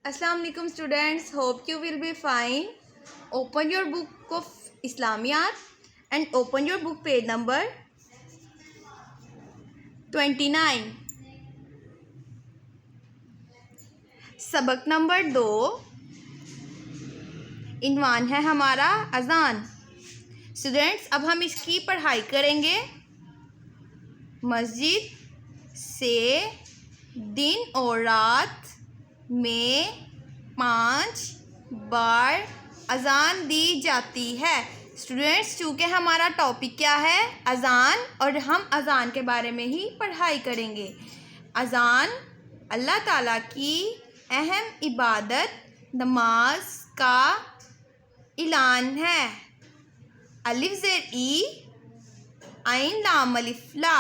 Assalamu alaikum students, hope you will be fine. Open your book of Islamiyat and open your book page number 29. सबक number 2 इनवान है हमारा अजान। Students अब हम इसकी पढ़ाई करेंगे। मस्जिद से दिन और रात में 5 बार अजान दी जाती है। स्टूडेंट्स चूँकि हमारा टॉपिक क्या है अजान, और हम अजान के बारे में ही पढ़ाई करेंगे। अजान अल्लाह ताला की अहम इबादत नमाज का ऐलान है। अलिफ ज़ेर ई आइन लाम अलिफ ला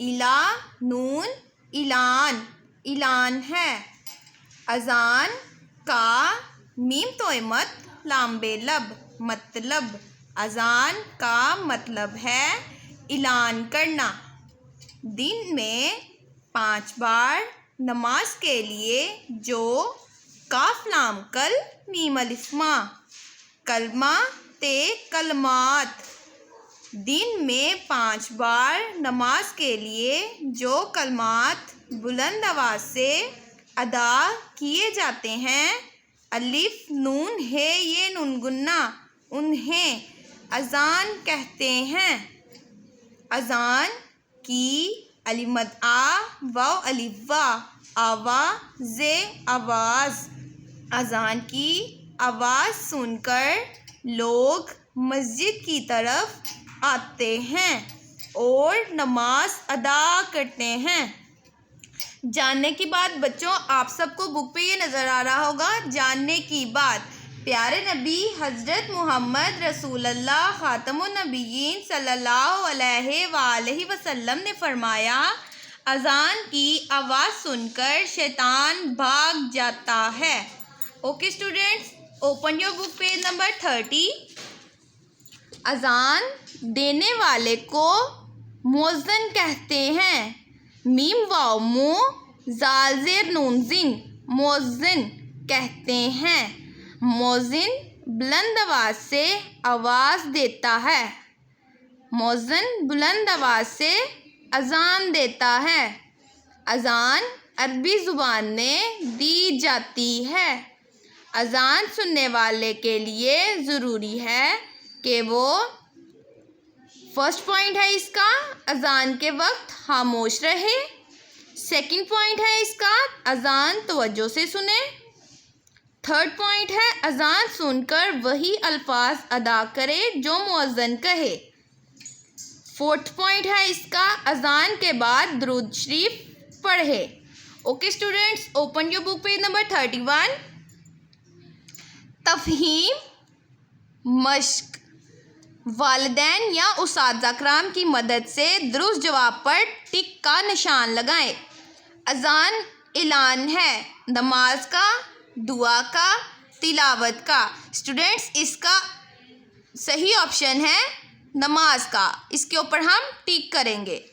इला नून इलान इलान है। अजान का मीम तोयमत लाम्बे लब मतलब। अजान का मतलब है ऐलान करना। दिन में 5 बार नमाज के लिए जो काफ लाम कल मीम अलिफ मा कलमा ते कलमात। दिन में 5 बार नमाज के लिए जो कलमात बुलंद आवाज़ से अदा किए जाते हैं। अलिफ नून है ये नून गुन्ना, उन्हें अजान कहते हैं। अजान की अलिमद आ वाव अलिफ वा आवाज़े आवाज़। अजान की आवाज़ सुनकर लोग मस्जिद की तरफ आते हैं और नमाज अदा करते हैं। जानने की बात बच्चों, आप सबको बुक पे ये नज़र आ रहा होगा। जानने की बात, प्यारे नबी हज़रत मोहम्मद रसूलुल्लाह ख़ातमुन नबिय्यीन सल्लल्लाहु अलैहि वसल्लम ने फरमाया, अज़ान की आवाज़ सुनकर शैतान भाग जाता है। Okay students, open your book page number 30। अज़ान देने वाले को मुअज़्ज़िन कहते हैं। मीम वाव मु ज़ाल ज़ेर नून ज़िन मुअज़्ज़िन कहते हैं। मुअज़्ज़िन बुलंद आवाज़ से आवाज़ देता है। मुअज़्ज़िन बुलंद आवाज़ से अज़ान देता है। अज़ान अरबी ज़ुबान में दी जाती है। अज़ान सुनने वाले के लिए ज़रूरी है कि वो, फर्स्ट पॉइंट है इसका, अज़ान के वक्त खामोश रहे। सेकंड पॉइंट है इसका, अज़ान तवज्जो से सुने। थर्ड पॉइंट है अज़ान सुनकर वही अल्फाज अदा करे जो मुअज़्ज़िन कहे। फोर्थ पॉइंट है इसका, अज़ान के बाद दुरूद शरीफ पढ़े। Okay students, open your book page number 31। तफ़हीम मश्क, वालिदैन या उस्ताद कराम की मदद से दुरुस्त जवाब पर टिक का निशान लगाएं। अज़ान ऐलान है नमाज का, दुआ का, तिलावत का। स्टूडेंट्स इसका सही ऑप्शन है नमाज का, इसके ऊपर हम टिक करेंगे।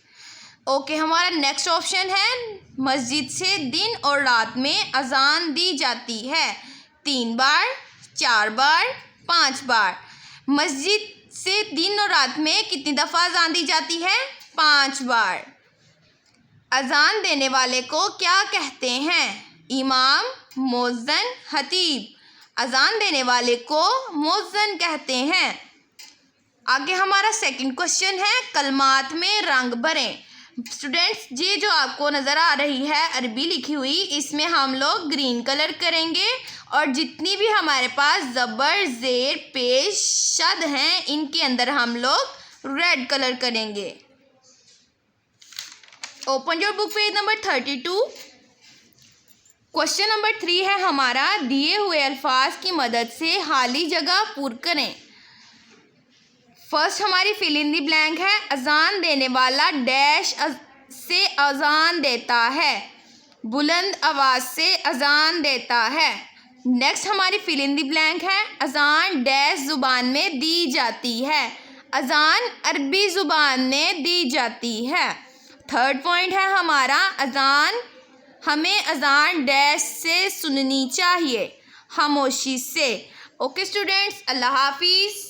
ओके, हमारा नेक्स्ट ऑप्शन है मस्जिद से दिन और रात में अज़ान दी जाती है 3 बार, 4 बार, 5 बार। मस्जिद से दिन और रात में कितनी दफ़ा अज़ान दी जाती है? 5 बार। अज़ान देने वाले को क्या कहते हैं? इमाम, मुअज़्ज़िन, खतीब। अज़ान देने वाले को मुअज़्ज़िन कहते हैं। आगे हमारा सेकंड क्वेश्चन है कलमात में रंग भरें। स्टूडेंट्स ये जो आपको नज़र आ रही है अरबी लिखी हुई, इसमें हम लोग ग्रीन कलर करेंगे और जितनी भी हमारे पास ज़बर ज़ेर पेश शद हैं इनके अंदर हम लोग रेड कलर करेंगे। Open your book page number 32। Question number 3 है हमारा, दिए हुए अल्फाज की मदद से खाली जगह पूर करें। फर्स्ट हमारी फिल इन दी ब्लैंक है, अज़ान देने वाला डैश से अज़ान देता है, बुलंद आवाज़ से अज़ान देता है। नेक्स्ट हमारी फिल इन दी ब्लैंक है, अज़ान डैश ज़ुबान में दी जाती है, अज़ान अरबी ज़ुबान में दी जाती है। थर्ड पॉइंट है हमारा, अज़ान हमें अजान डैश से सुननी चाहिए, खामोशी से। ओके स्टूडेंट्स, अल्लाह हाफिज़।